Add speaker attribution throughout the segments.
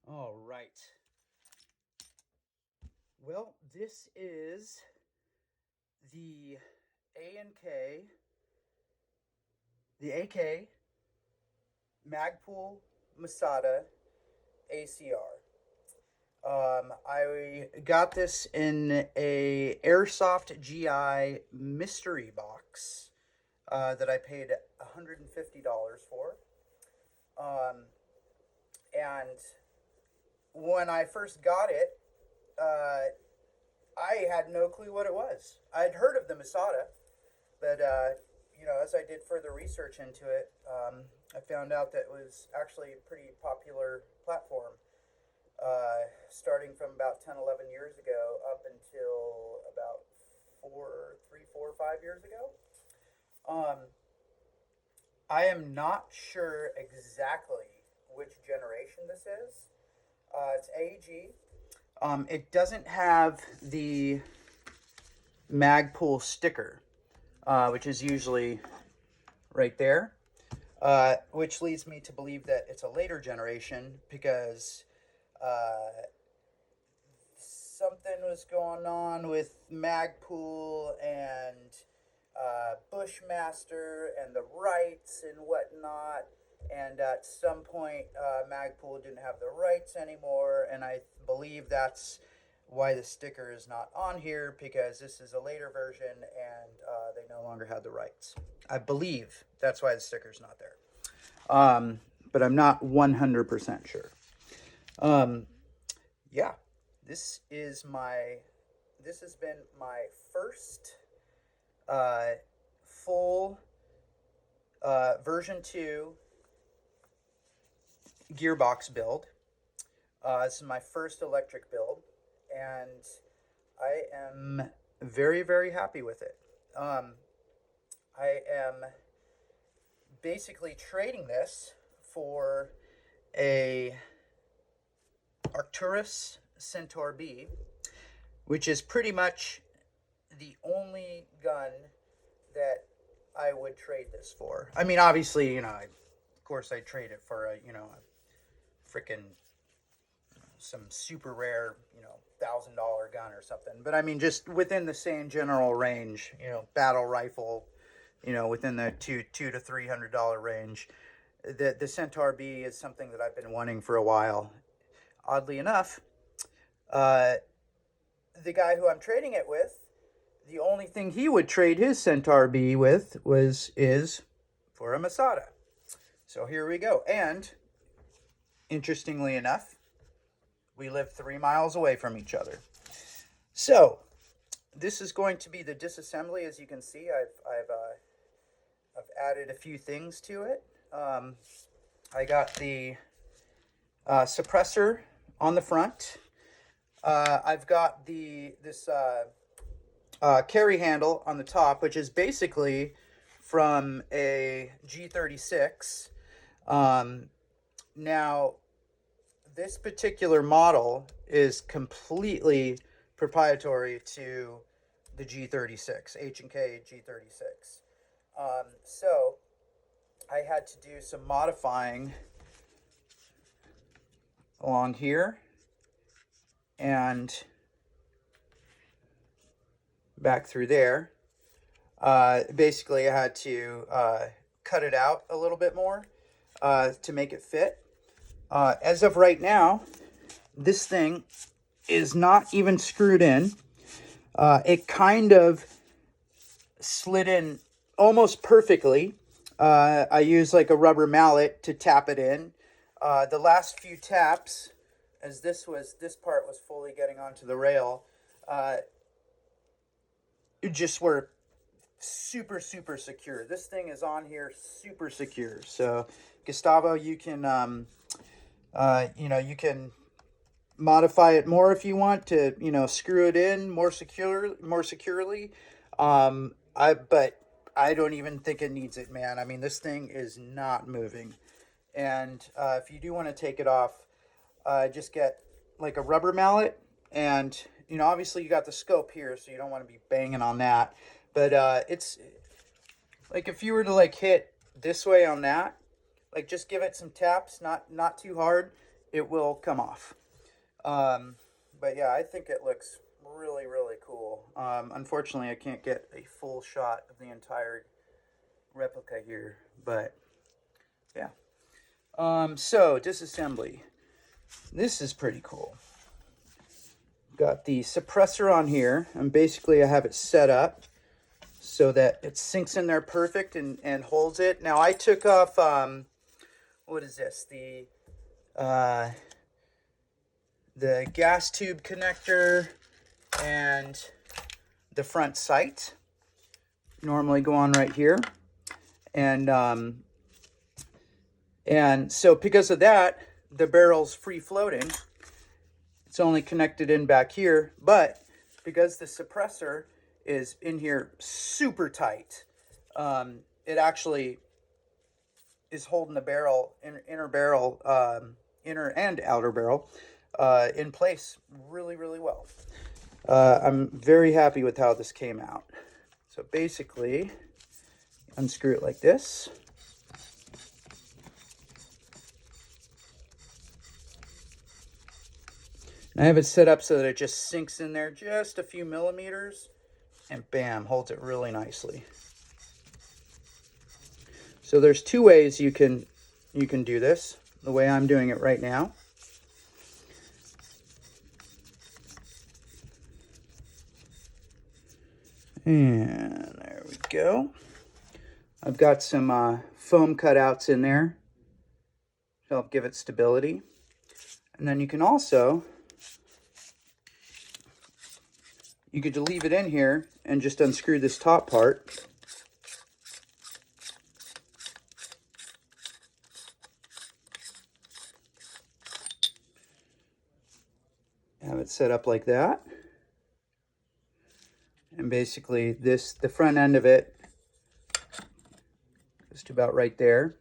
Speaker 1: All right. Well, this is the A and K, the AK Magpul Masada ACR. I got this in a Airsoft GI mystery box that I paid $150 for. Um, and when I first got it, uh, I had no clue what it was. I'd heard of the Masada, but as I did further research into it, I found out that it was actually a pretty popular platform, starting from about 10, 11 years ago up until about 5 years ago. Um, I am not sure exactly which generation this is. It's AG. It doesn't have the Magpul sticker, which is usually right there, which leads me to believe that it's a later generation because something was going on with Magpul and Bushmaster and the rights and whatnot. And at some point, Magpul didn't have the rights anymore, and I believe that's why the sticker is not on here because this is a later version and they no longer had the rights. I believe that's why the sticker's not there, but I'm not 100% sure. Um, yeah, this is my. This has been my first full version 2 gearbox build. This is my first electric build, and I am very, very happy with it. I am basically trading this for a Arcturus Centaur B, which is pretty much the only gun that I would trade this for. I mean, obviously, of course, I'd trade it for a freaking some super rare, $1,000 gun or something. But I mean, just within the same general range, battle rifle, within the two to $300 range. The Centaur B is something that I've been wanting for a while. Oddly enough, uh, the guy who I'm trading it with, the only thing he would trade his Centaur B with is for a Masada. So here we go. And interestingly enough, we live 3 miles away from each other. So this is going to be the disassembly. As you can see, I've added a few things to it. I got the suppressor on the front. I've got this carry handle on the top, which is basically from a G36. Now, this particular model is completely proprietary to the G36, H&K G36. So I had to do some modifying along here and back through there. Basically, I had to cut it out a little bit more to make it fit. As of right now, this thing is not even screwed in. It kind of slid in almost perfectly. I used like a rubber mallet to tap it in. The last few taps, as this part was fully getting onto the rail, just were super, super secure. This thing is on here super secure. So Gustavo, you can you can modify it more if you want to, screw it in more securely. But I don't even think it needs it, man. I mean, this thing is not moving. And if you do want to take it off, just get like a rubber mallet, and obviously you got the scope here, so you don't want to be banging on that. But it's like if you were to like hit this way on that, like just give it some taps, not too hard. it will come off. But yeah, I think it looks really, really cool. Unfortunately, I can't get a full shot of the entire replica here, but yeah. So disassembly. This is pretty cool. Got the suppressor on here, and basically I have it set up so that it sinks in there perfect and holds it. Now I took off, what is this? The gas tube connector and the front sight normally go on right here. And so because of that, the barrel's free floating. It's only connected in back here, but because the suppressor is in here super tight, it actually is holding the barrel, inner and outer barrel, in place really, really well. I'm very happy with how this came out. So basically, unscrew it like this. And I have it set up so that it just sinks in there just a few millimeters, and bam, holds it really nicely. So there's two ways you can do this. The way I'm doing it right now. And there we go. I've got some foam cutouts in there to help give it stability. And then you can also, you could leave it in here and just unscrew this top part. Have it set up like that. And basically the front end of it goes to about right there.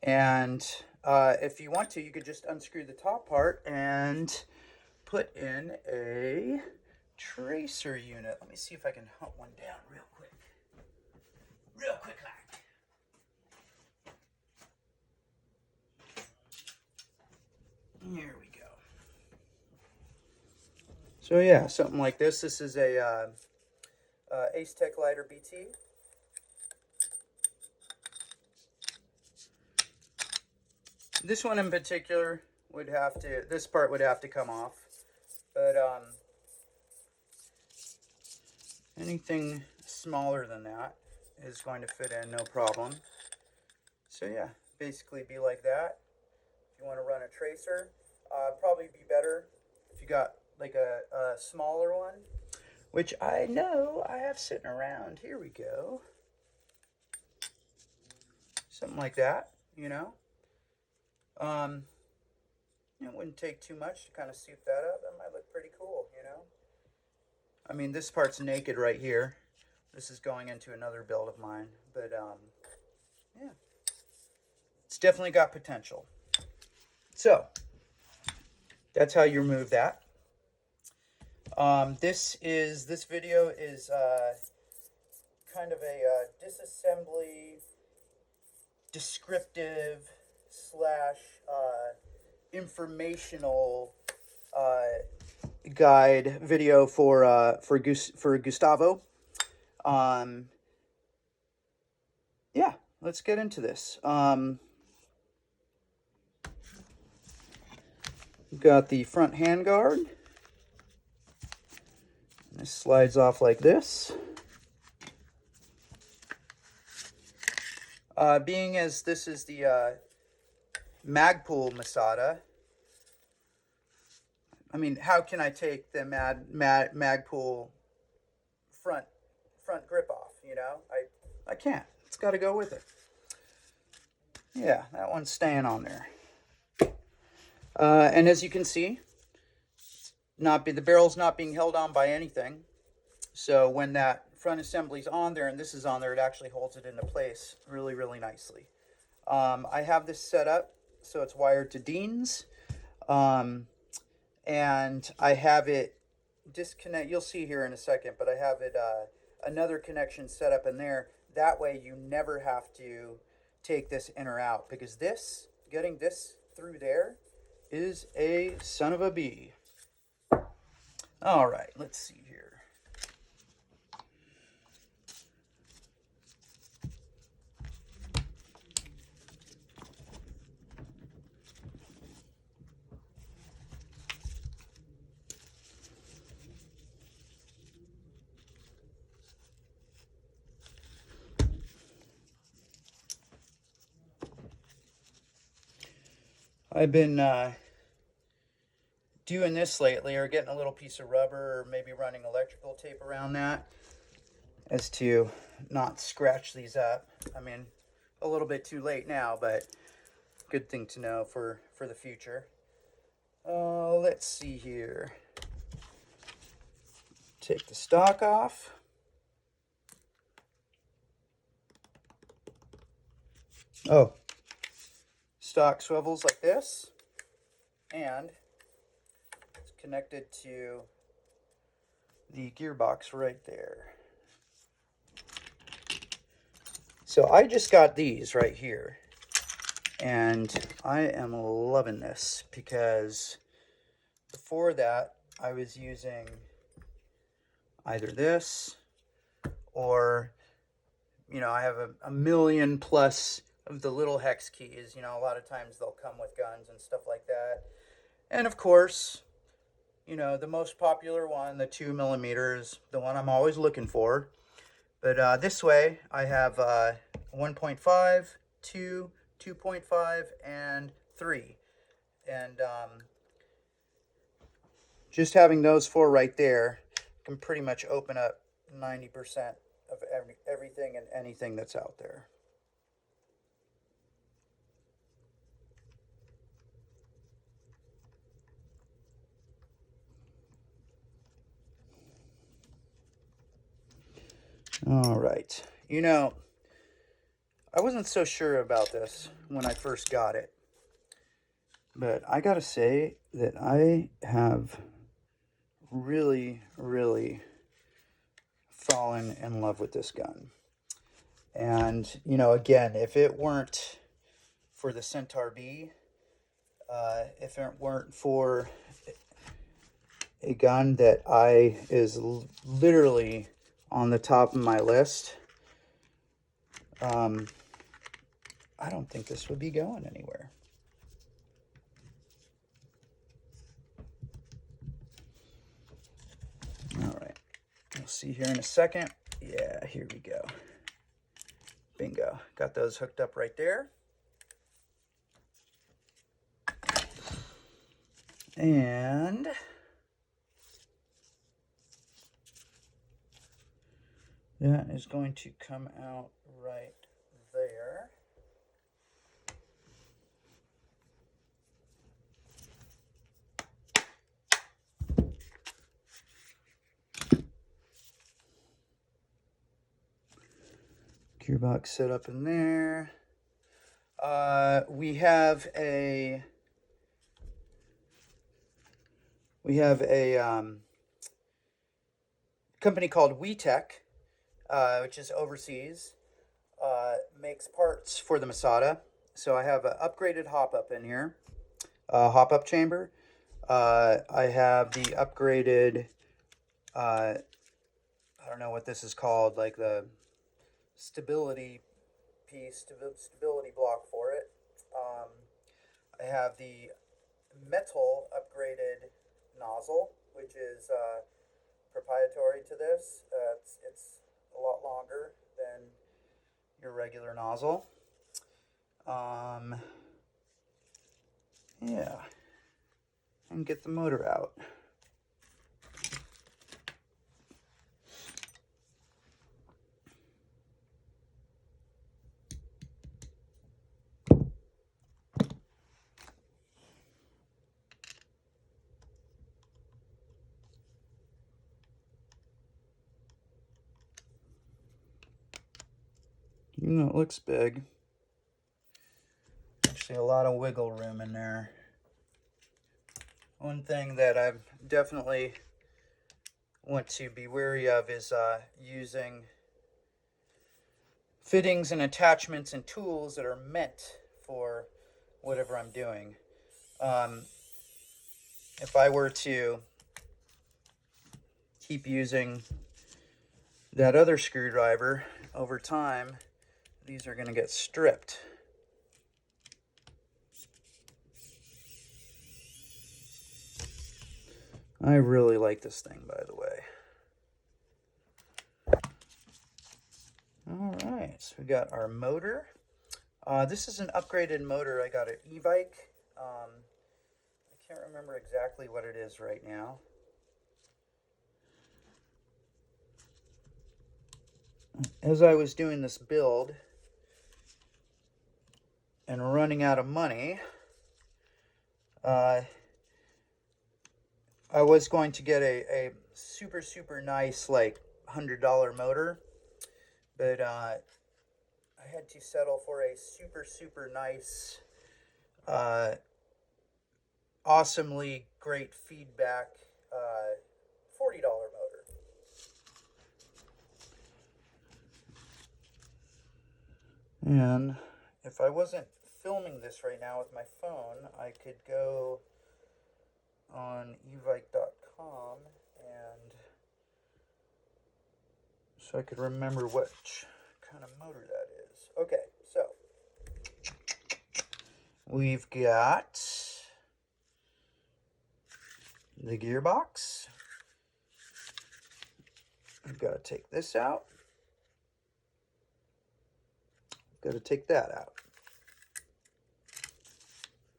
Speaker 1: And if you want to, you could just unscrew the top part and put in a tracer unit. Let me see if I can hunt one down real quick. Real quick, like. Here we go. So yeah, something like this. This is a Ace Tech Lighter BT. This one in particular would have to, this part would have to come off, but anything smaller than that is going to fit in, no problem. So yeah, basically be like that. If you want to run a tracer, probably be better if you got like a smaller one, which I know I have sitting around. Here we go. Something like that, you know. It wouldn't take too much to kind of soup that up. That might look pretty cool, you know. I mean, this part's naked right here. This is going into another build of mine, but yeah, it's definitely got potential. So that's how you remove that. This video is kind of a disassembly, descriptive slash informational guide video for Gustavo. Yeah, let's get into this. We've got the front handguard. This slides off like this. Being as this is the Magpul Masada, I mean, how can I take the Magpul front grip off, you know? I can't. It's got to go with it. Yeah, that one's staying on there. And as you can see, the barrel's not being held on by anything. So when that front assembly's on there and this is on there, it actually holds it into place really, really nicely. I have this set up so it's wired to Dean's. And I have it disconnect. You'll see here in a second, but I have it another connection set up in there. That way you never have to take this in or out, because getting this through there is a son of a bee. All right, let's see here. I've been doing this lately, or getting a little piece of rubber, or maybe running electrical tape around that, as to not scratch these up. I mean, a little bit too late now, but good thing to know for the future. Let's see here. Take the stock off. Oh, stock swivels like this, and it's connected to the gearbox right there. So I just got these right here, and I am loving this, because before that I was using either this, or, you know, I have a million plus of the little hex keys. You know, a lot of times they'll come with guns and stuff like that. And of course, you know, the most popular one, the 2mm, the one I'm always looking for. But this way I have 1.5, 2, 2.5, and 3. And just having those 4 right there can pretty much open up 90% of everything and anything that's out there. All right. You know, I wasn't so sure about this when I first got it, but I gotta say that I have really, really fallen in love with this gun. And, you know, again, if it weren't for the Centaur B, if it weren't for a gun that is literally on the top of my list, I don't think this would be going anywhere. All right, we'll see here in a second. Yeah, here we go. Bingo, got those hooked up right there. And that is going to come out right there. Gearbox set up in there. We have a company called WeTech, which is overseas, makes parts for the Masada. So I have an upgraded hop-up in here, hop-up chamber. I have the upgraded, I don't know what this is called, like the stability piece, stability block for it. I have the metal upgraded nozzle, which is proprietary to this. It's a lot longer than your regular nozzle. Yeah, and get the motor out. You know, it looks big. Actually, a lot of wiggle room in there. One thing that I definitely want to be wary of is using fittings and attachments and tools that are meant for whatever I'm doing. if I were to keep using that other screwdriver over time, these are going to get stripped. I really like this thing, by the way. All right, so we got our motor. This is an upgraded motor. I got an e-bike. I can't remember exactly what it is right now. As I was doing this build and running out of money, I was going to get a super nice, like, $100 motor, but I had to settle for a super nice, awesomely great feedback $40 motor. And if I wasn't filming this right now with my phone, I could go on evike.com and so I could remember which kind of motor that is. Okay, so we've got the gearbox. I've got to take this out. I've got to take that out.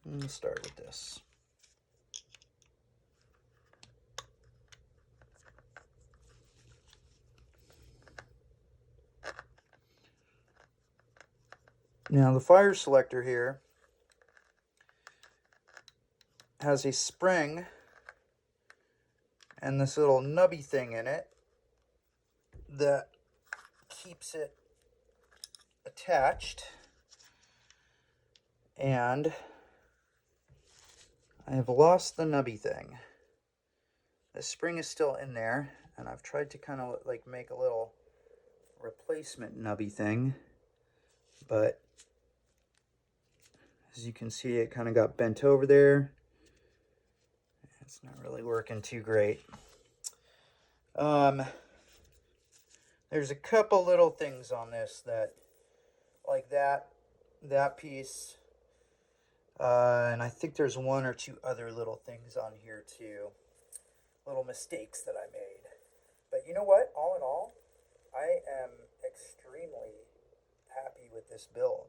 Speaker 1: Let's start with this. Now the fire selector here has a spring and this little nubby thing in it that keeps it attached, and I have lost the nubby thing. The spring is still in there, and I've tried to kind of like make a little replacement nubby thing, but as you can see, it kind of got bent over there. It's not really working too great. There's a couple little things on this that, like that piece, and I think there's one or two other little things on here too. Little mistakes that I made. But you know what? All in all, I am extremely happy with this build.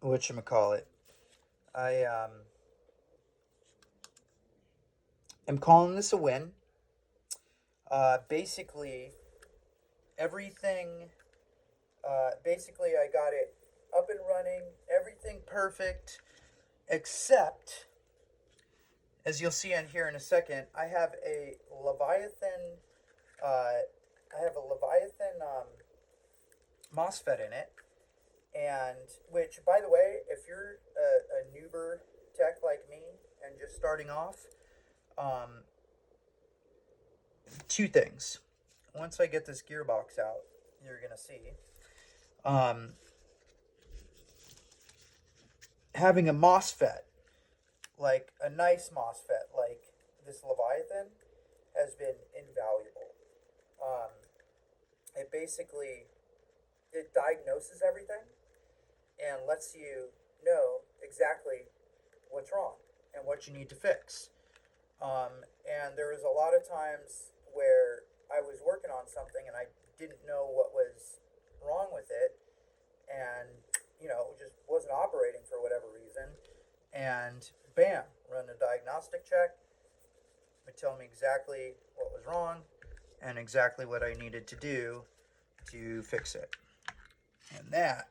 Speaker 1: Whatchamacallit, I am calling this a win. Basically, everything, basically I got it up and running, everything perfect, except, as you'll see on here in a second, I have a Leviathan, MOSFET in it, and which, by the way, if you're a noober tech like me and just starting off, two things. Once I get this gearbox out, you're gonna see. Having a MOSFET, like a nice MOSFET, like this Leviathan, has been invaluable. It basically, it diagnoses everything and lets you know exactly what's wrong and what you need to fix. And there was a lot of times where I was working on something and I didn't know what was wrong with it, and it just wasn't operating for whatever reason. And bam, run a diagnostic check. It would tell me exactly what was wrong and exactly what I needed to do to fix it. And that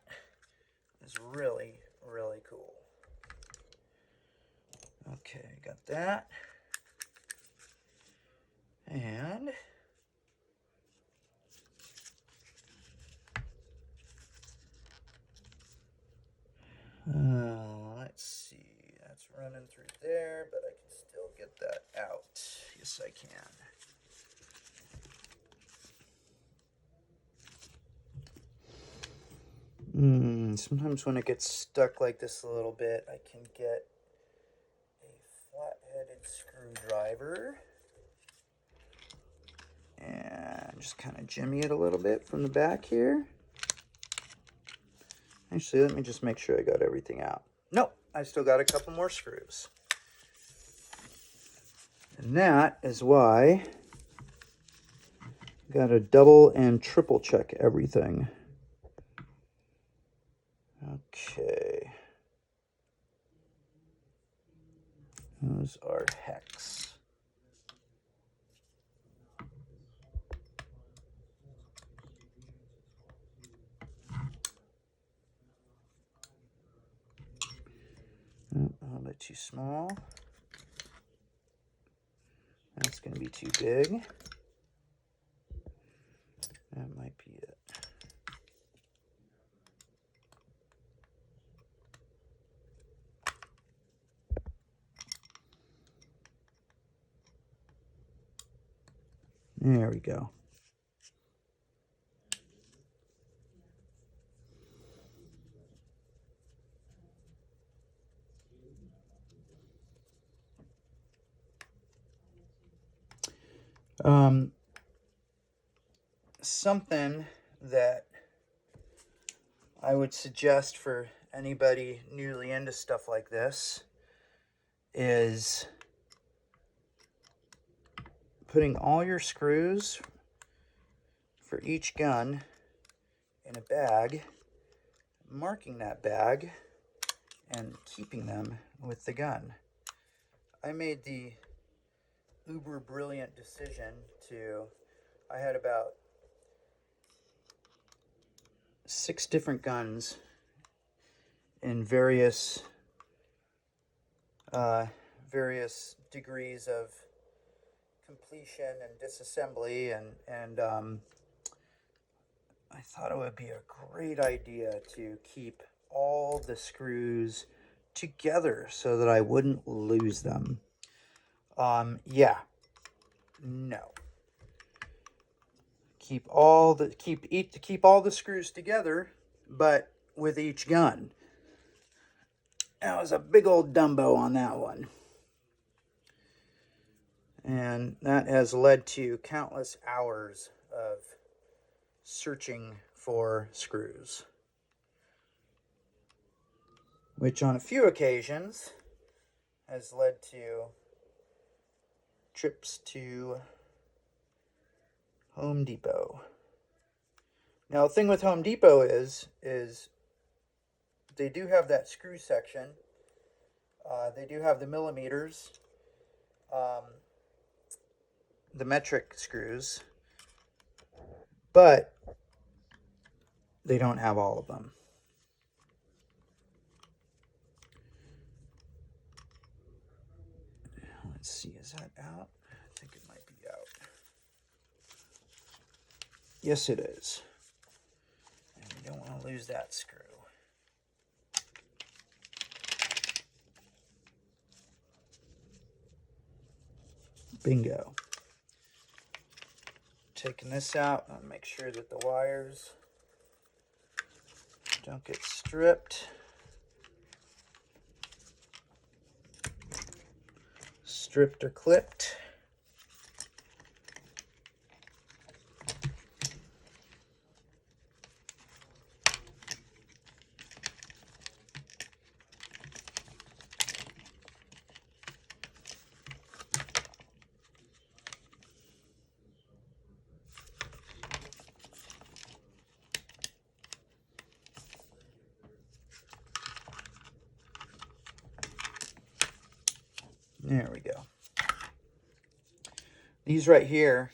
Speaker 1: is really cool. Okay, got that. And let's see, that's running through there, but I can still get that out. Yes, I can. Sometimes when it gets stuck like this a little bit, I can get a flat-headed screwdriver and just kind of jimmy it a little bit from the back here. Actually, let me just make sure I got everything out. Nope, I still got a couple more screws. And that is why I got to double and triple check everything. Okay. Those are hex. Oh, a little bit too small. That's going to be too big. That might be it. There we go. Something that I would suggest for anybody newly into stuff like this is putting all your screws for each gun in a bag, marking that bag, and keeping them with the gun. I made the uber brilliant decision I had about 6 different guns in various degrees of completion and disassembly, and I thought it would be a great idea to keep all the screws together so that I wouldn't lose them. Yeah, no. Keep all the screws together, but with each gun. That was a big old Dumbo on that one. And that has led to countless hours of searching for screws, which on a few occasions has led to trips to Home Depot. Now, the thing with Home Depot is they do have that screw section. They do have the millimeters, the metric screws, but they don't have all of them. Let's see, is that out? I think it might be out. Yes, it is. And we don't want to lose that screw. Bingo. Taking this out, I'll make sure that the wires don't get stripped. Stripped or clipped. There we go. These right here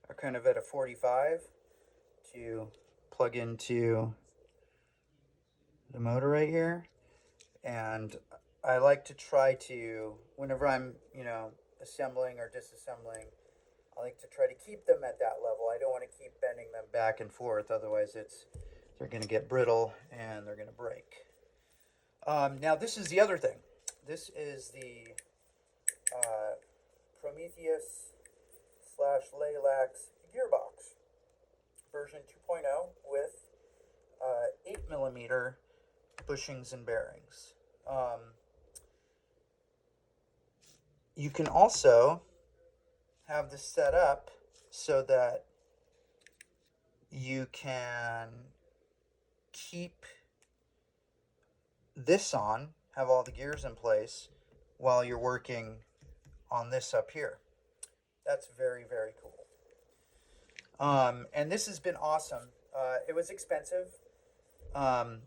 Speaker 1: are kind of at a 45 to plug into the motor right here. And I like to try to, whenever I'm, assembling or disassembling, I like to try to keep them at that level. I don't want to keep bending them back and forth, otherwise they're going to get brittle and they're going to break. Now this is the other thing. This is the Prometheus/Laylax gearbox version 2.0 with 8mm bushings and bearings. You can also have this set up so that you can keep this on, have all the gears in place while you're working on this up here. That's very, very cool. And this has been awesome. It was expensive. I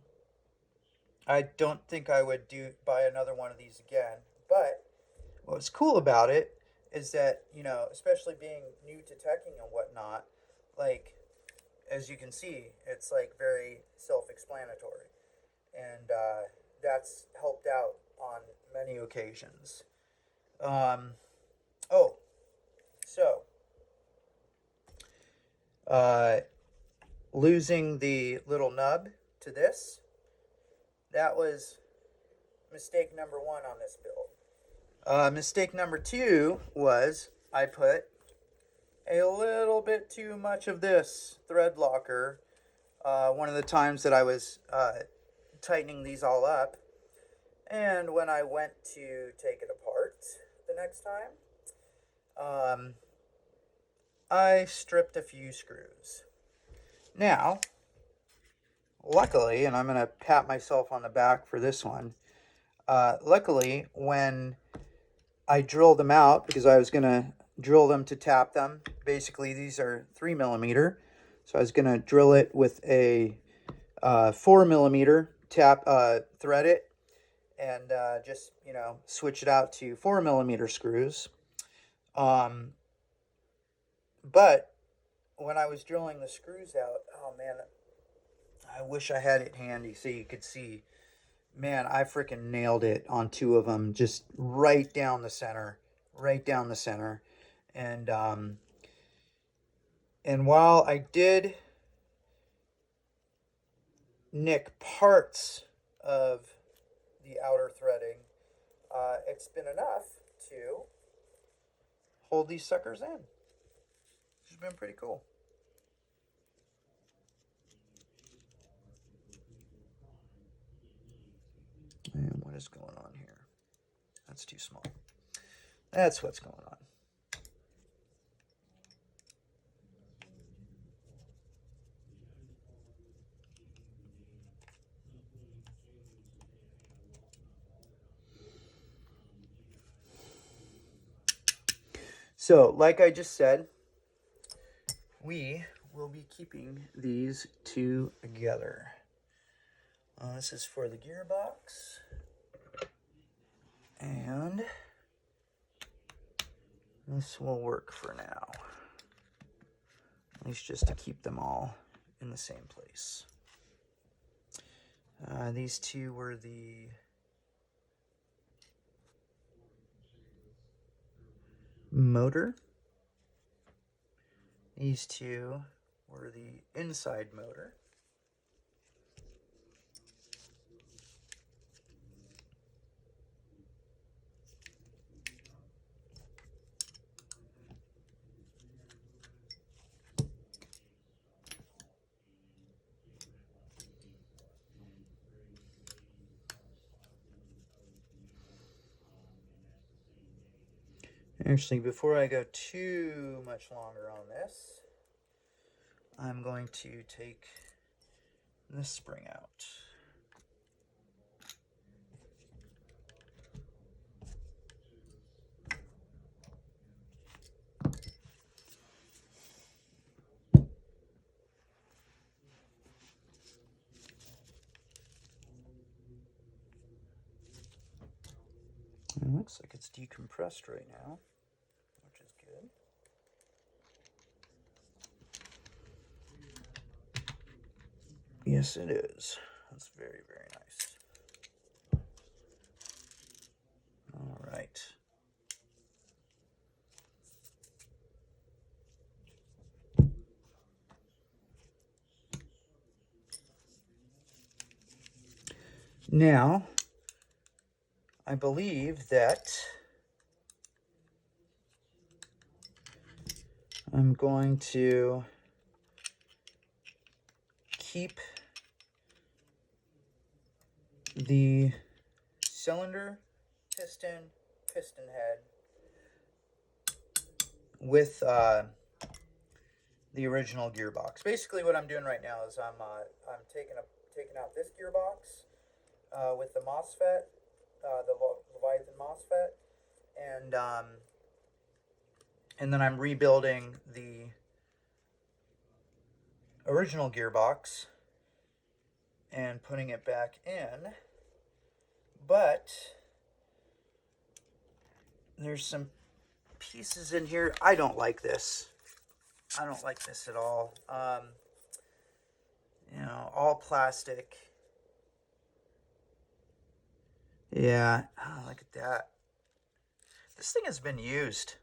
Speaker 1: don't think I would buy another one of these again. But what's cool about it is that, you know, especially being new to teching and whatnot, like, as you can see, it's like very self-explanatory. And that's helped out on many occasions. Losing the little nub to this, that was mistake number one on this build. Mistake number two was I put a little bit too much of this thread locker one of the times that I was tightening these all up. And when I went to take it apart the next time, I stripped a few screws. Now, luckily, and I'm going to pat myself on the back for this one, luckily, when I drilled them out, because I was going to drill them to tap them, basically these are 3mm, so I was going to drill it with a 4mm tap, thread it, and just, you know, switch it out to 4mm screws. But when I was drilling the screws out, oh man, I wish I had it handy so you could see. Man, I freaking nailed it on two of them, just right down the center, And while I did nick parts of the outer threading, it's been enough to hold these suckers in. It's been pretty cool. And what is going on here? That's too small. That's what's going on. So, like I just said, we will be keeping these two together. This is for the gearbox. And this will work for now. At least just to keep them all in the same place. These two were the motor. These two were the inside motor. Actually, before I go too much longer on this, I'm going to take this spring out. It looks like it's decompressed right now, which is good. Yes, it is. That's very, very nice. All right. Now, I believe that I'm going to keep the cylinder, piston head with the original gearbox. Basically, what I'm doing right now is I'm taking out this gearbox with the MOSFET, the Leviathan MOSFET, and then I'm rebuilding the original gearbox and putting it back in. But there's some pieces in here. I don't like this. I don't like this at all. All plastic. Yeah, oh, look at that. This thing has been used.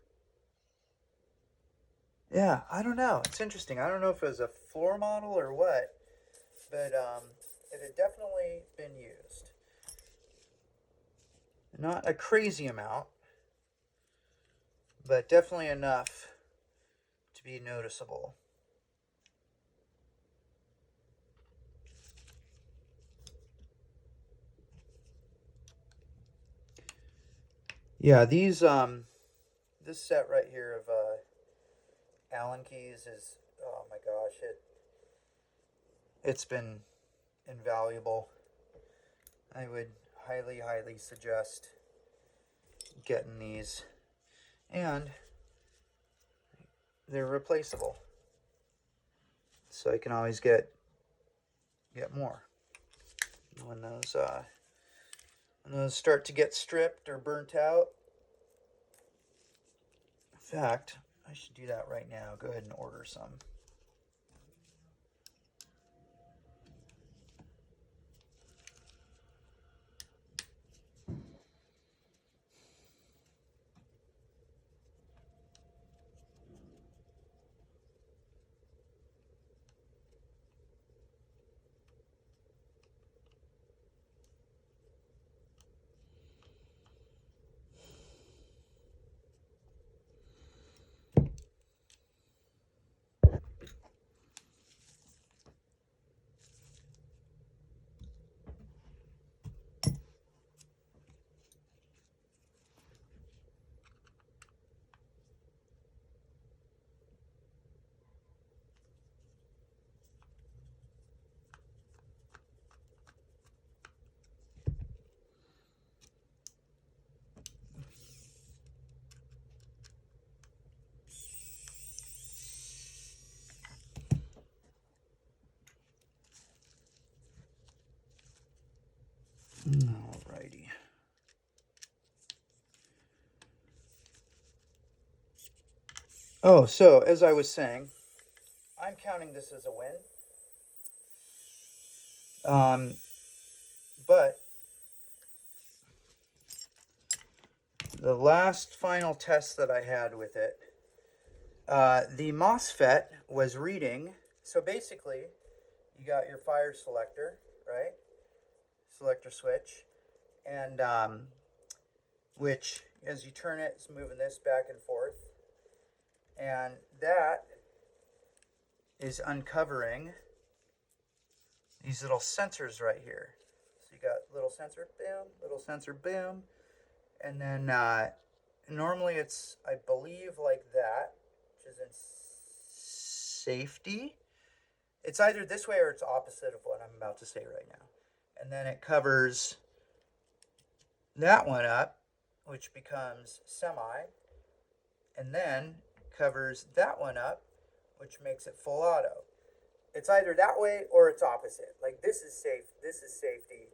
Speaker 1: Yeah, I don't know. It's interesting. I don't know if it was a floor model or what, but it had definitely been used. Not a crazy amount, but definitely enough to be noticeable. Yeah, these this set right here of Allen keys is, oh my gosh, it's been invaluable. I would highly suggest getting these, and they're replaceable, so I can always get more when those start to get stripped or burnt out. In fact, I should do that right now. Go ahead and order some. Alrighty. Oh, so as I was saying, I'm counting this as a win. But the last final test that I had with it, the MOSFET was reading. So basically, you got your fire selector, right? Selector switch, and which, as you turn it, it's moving this back and forth, and that is uncovering these little sensors right here. So you got little sensor, boom, little sensor, boom, and then normally it's, I believe, like that, which is in safety. It's either this way or it's opposite of what I'm about to say right now. And then it covers that one up, which becomes semi, and then covers that one up, which makes it full auto. It's either that way or it's opposite. Like this is safe, this is safety,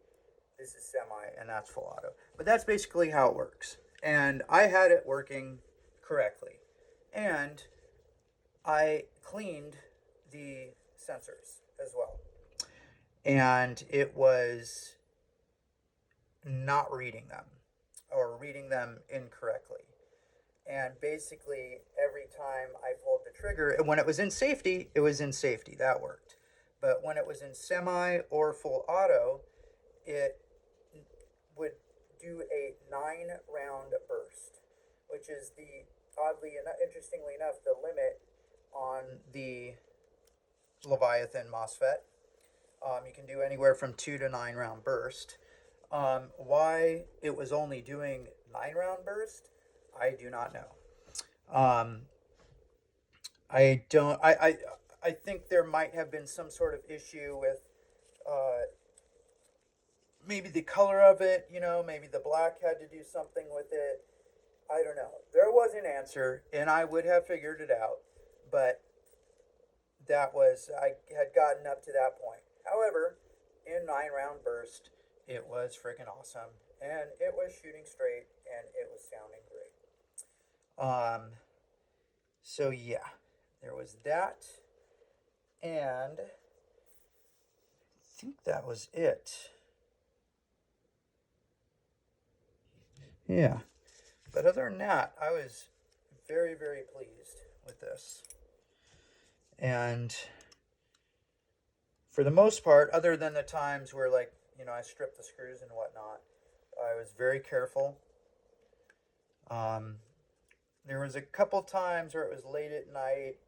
Speaker 1: this is semi, and that's full auto. But that's basically how it works. And I had it working correctly. And I cleaned the sensors as well. And it was not reading them, or reading them incorrectly. And basically, every time I pulled the trigger, and when it was in safety, it was in safety. That worked. But when it was in semi or full auto, it would do a 9-round burst, which is interestingly enough, the limit on the Leviathan MOSFET. You can do anywhere from 2 to 9 round burst. Why it was only doing 9 round burst, I do not know. I don't. I think there might have been some sort of issue with uh, maybe the color of it. Maybe the black had to do something with it. I don't know. There was an answer, and I would have figured it out, but I had gotten up to that point. However, in 9 round burst, it was freaking awesome, and it was shooting straight, and it was sounding great. So yeah, there was that, and I think that was it. Yeah, but other than that, I was very, very pleased with this. And for the most part, other than the times where, like, I stripped the screws and whatnot, I was very careful. There was a couple times where it was late at night,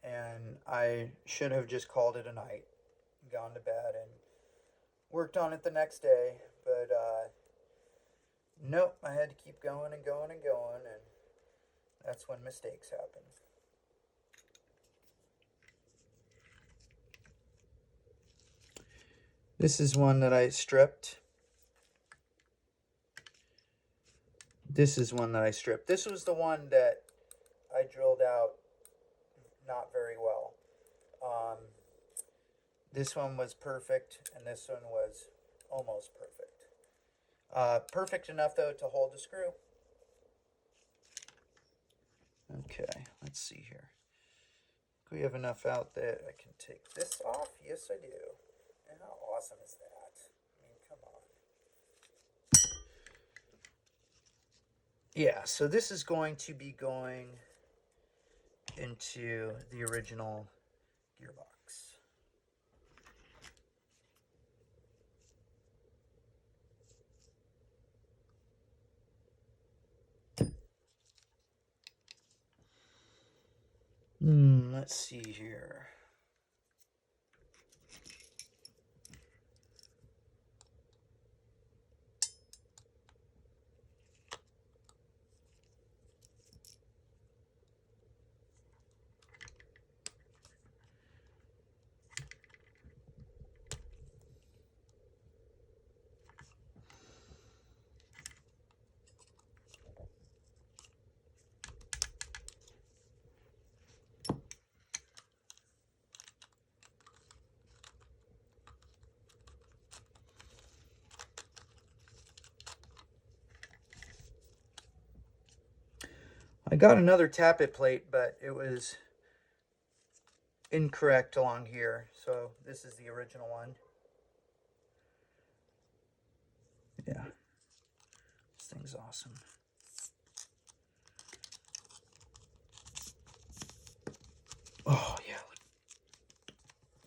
Speaker 1: and I should have just called it a night, gone to bed, and worked on it the next day. But nope, I had to keep going and going and going, and that's when mistakes happen. This is one that I stripped. This is one that I stripped. This was the one that I drilled out not very well. This one was perfect, and this one was almost perfect. Perfect enough, though, to hold the screw. Okay, let's see here. Do we have enough out that I can take this off? Yes, I do. And how awesome is that? I mean, come on. Yeah, so this is going to be going into the original gearbox. Let's see here. I got another tappet plate, but it was incorrect along here. So this is the original one. Yeah. This thing's awesome. Oh, yeah.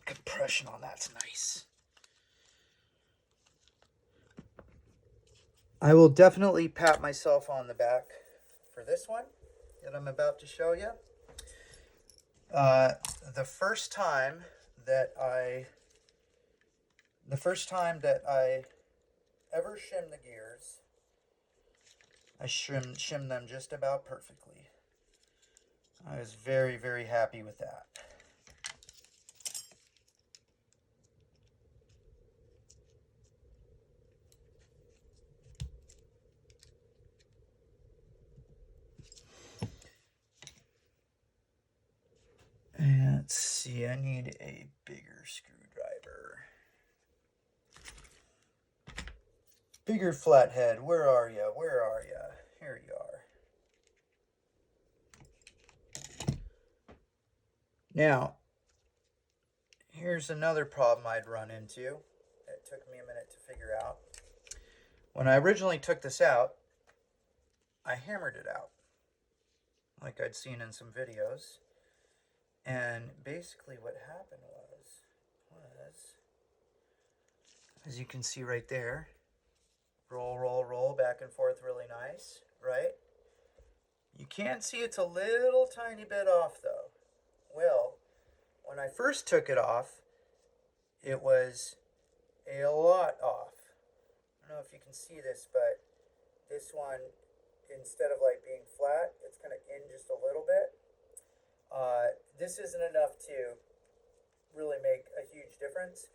Speaker 1: Compression on that's nice. I will definitely pat myself on the back for this one that I'm about to show you. The first time that I ever shimmed the gears, I shimmed them just about perfectly. I was very, very happy with that. And let's see, I need a bigger screwdriver. Bigger flathead, where are you? Where are you? Here you are. Now, here's another problem I'd run into. It took me a minute to figure out. When I originally took this out, I hammered it out, like I'd seen in some videos. And basically what happened was, as you can see right there, roll, roll, roll, back and forth really nice, right? You can see it's a little tiny bit off though. Well, when I first took it off, it was a lot off. you can see this, but this one, instead of like being flat, it's kind of in just a little bit. This isn't enough to really make a huge difference,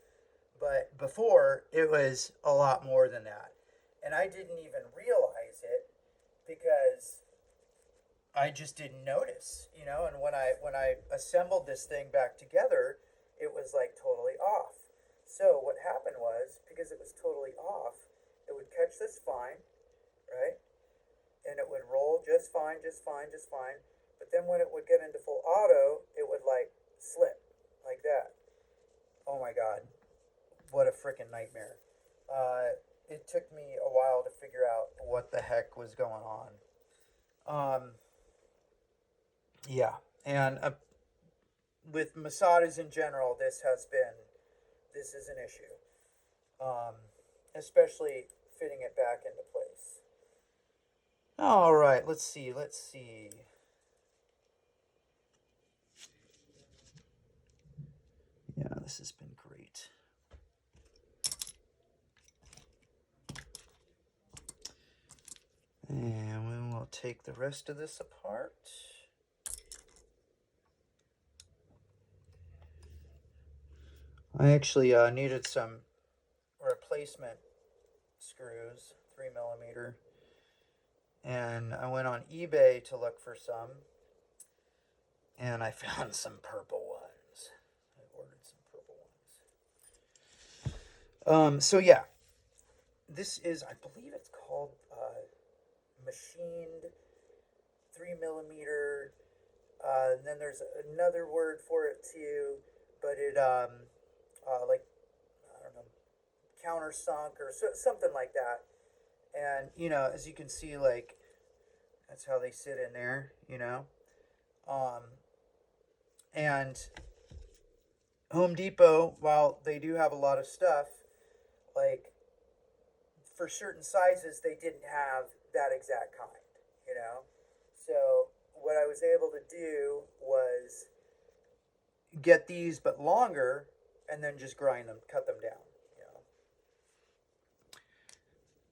Speaker 1: but before it was a lot more than that. And I didn't even realize it because I just didn't notice, you know. And when I assembled this thing back together, it was like totally off. So what happened was, because it was totally off, it would catch this fine, right? And it would roll just fine, just fine, just fine. But then when it would get into full auto, it would like slip like that. Oh my God, what a freaking nightmare. It took me a while to figure out what the heck was going on. Um, yeah, and with Masadas in general, this is an issue, um, especially fitting it back into place. All right, let's see, let's see. Yeah, this has been great. And we will take the rest of this apart. I actually needed some replacement screws, 3mm, and I went on eBay to look for some, and I found some purple ones. I ordered some purple ones. So yeah, this is, I believe it's called machined 3mm. And then there's another word for it too, but it like, I don't know, countersunk or something like that. And you know, as you can see, like, that's how they sit in there, you know. Um, and Home Depot, while they do have a lot of stuff, like, for certain sizes, they didn't have that exact kind, you know. So what I was able to do was get these but longer, and then just grind them, cut them down, you know.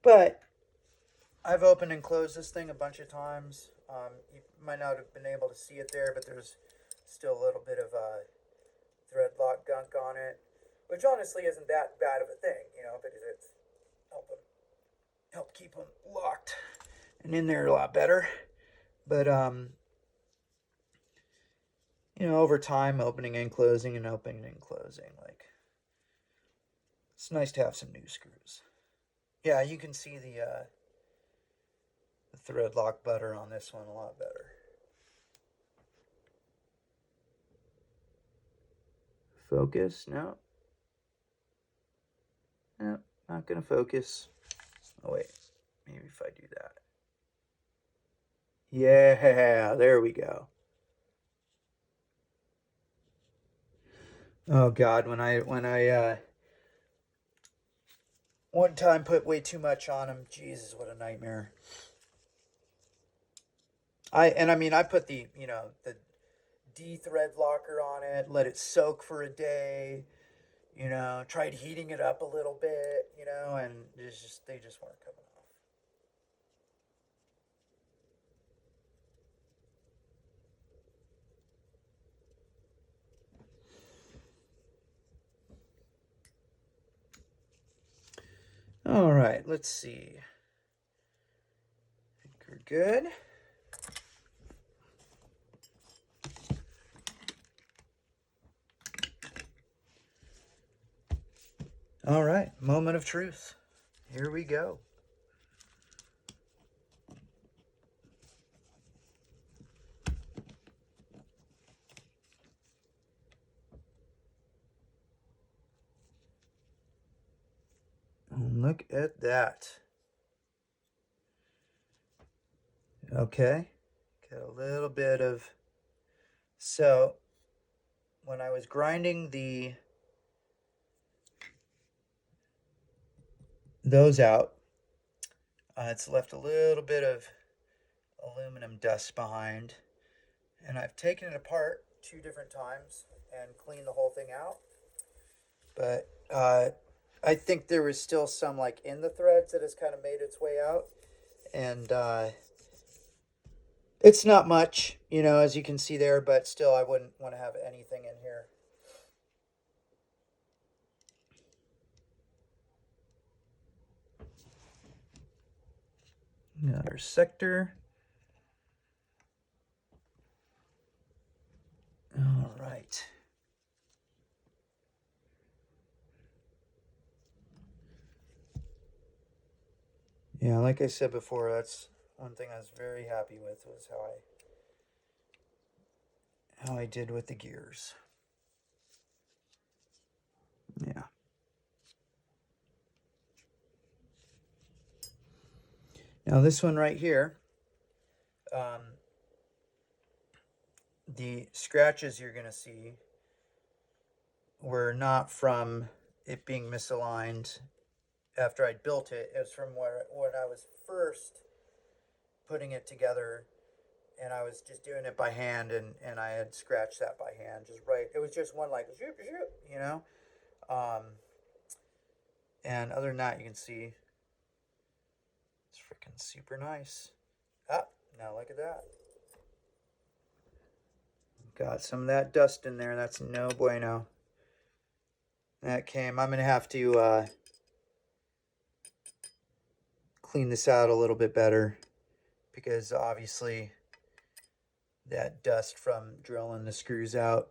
Speaker 1: But I've opened and closed this thing a bunch of times. You might not have been able to see it there, but there's still a little bit of thread lock gunk on it, which honestly isn't that bad of a thing, you know, because it's help keep them locked and in there a lot better. But you know, over time, opening and closing and opening and closing, like, it's nice to have some new screws. Yeah, you can see the thread lock butter on this one a lot better. Focus? No. No, not gonna focus. Oh wait, maybe if I do that. Yeah, there we go. Oh God, when I one time put way too much on them, Jesus, what a nightmare. I mean, I put the, you know, the D thread locker on it, let it soak for a day, you know, tried heating it up a little bit, you know, and they just weren't coming off. All right, let's see. I think we're good. All right, moment of truth. Here we go. Look at that. Okay, got a little bit of, so when I was grinding those out, it's left a little bit of aluminum dust behind, and I've taken it apart 2 different times and cleaned the whole thing out. But I think there was still some like in the threads that has kind of made its way out. And it's not much, you know, as you can see there, but still I wouldn't want to have anything in here. Another sector. All right. Yeah, like I said before, that's one thing I was very happy with was how I did with the gears. Yeah. Now this one right here, the scratches you're gonna see were not from it being misaligned after I'd built it. It was from when I was first putting it together, and I was just doing it by hand, and I had scratched that by hand, just right. It was just one like zoop, zoop, you know. And other than that, you can see it's freaking super nice. Ah, now look at that. Got some of that dust in there. That's no bueno. That came. I'm gonna have to clean this out a little bit better because obviously that dust from drilling the screws out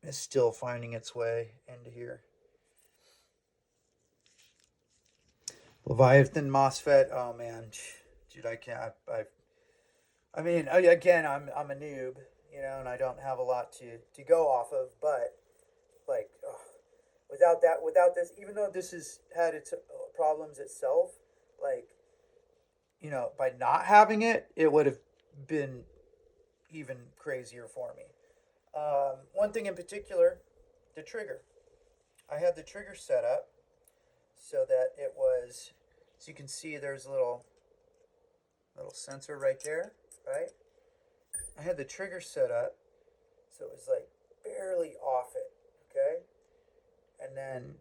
Speaker 1: is still finding its way into here. Leviathan MOSFET. Oh man, dude, I can't. I mean, again, I'm a noob, you know, and I don't have a lot to go off of. But like, ugh, without this, even though this has had its problems itself, like, you know, by not having it, it would have been even crazier for me. One thing in particular, the trigger. I had the trigger set up so that it was, as you can see, there's a little sensor right there, right? I had the trigger set up so it was like barely off it, okay? And then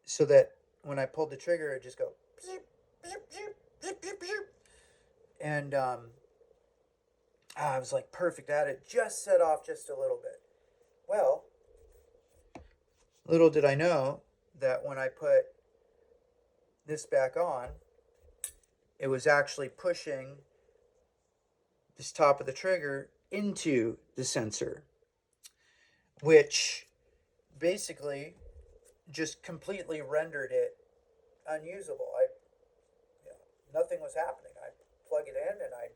Speaker 1: so that when I pulled the trigger, it just go beep, beep, beep, beep, beep, beep. And I was like perfect at it, just set off just a little bit. Well, little did I know that when I put this back on, it was actually pushing this top of the trigger into the sensor, which basically just completely rendered it unusable. You know, nothing was happening. I'd plug it in and I'd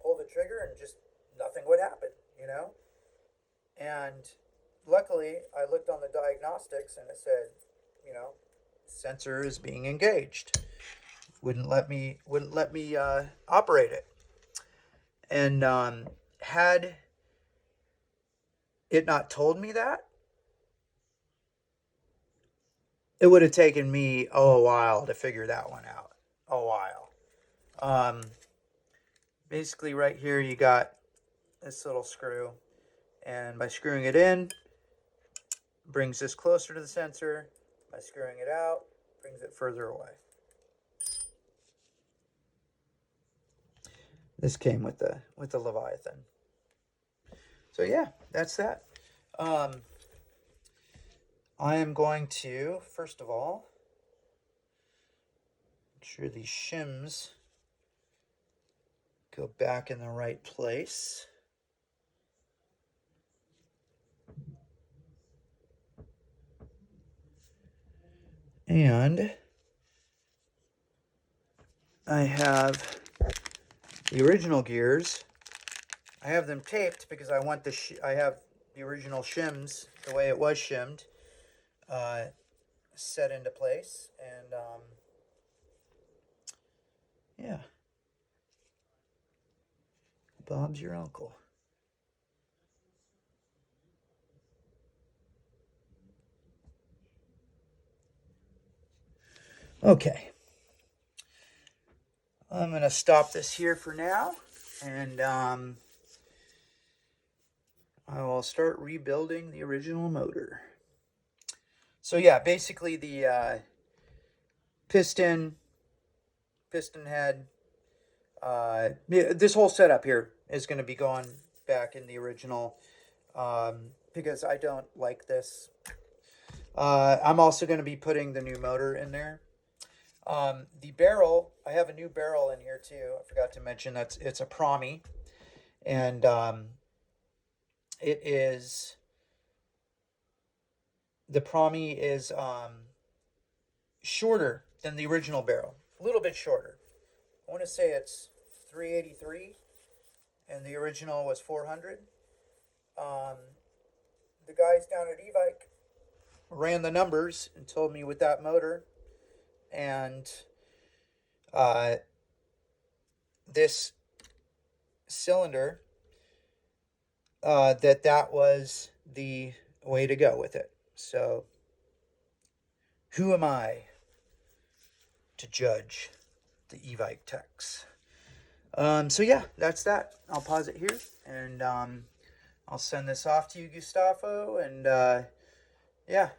Speaker 1: pull the trigger and just nothing would happen, you know? And luckily, I looked on the diagnostics and it said, you know, sensor is being engaged. Wouldn't let me operate it. And had it not told me that, it would have taken me a while to figure that one out. A while. Basically, right here you got this little screw, and by screwing it in, brings this closer to the sensor. By screwing it out, brings it further away. This came with the Leviathan. So yeah, that's that. I am going to, first of all, make sure these shims go back in the right place. And I have the original gears. I have them taped because I want I have the original shims, the way it was shimmed, set into place. And yeah, Bob's your uncle. Okay. I'm going to stop this here for now, and I will start rebuilding the original motor. So yeah, basically the piston head, this whole setup here is going to be going back in the original, because I don't like this. I'm also going to be putting the new motor in there. The barrel, I have a new barrel in here too. I forgot to mention it's a Promi, and it is the Promi is shorter than the original barrel, a little bit shorter. I want to say it's 383, and the original was 400. Um, the guys down at E-Bike ran the numbers and told me with that motor and this cylinder, that was the way to go with it. So who am I to judge the e-bike techs? So yeah, that's that. I'll pause it here, and I'll send this off to you, Gustavo, and yeah,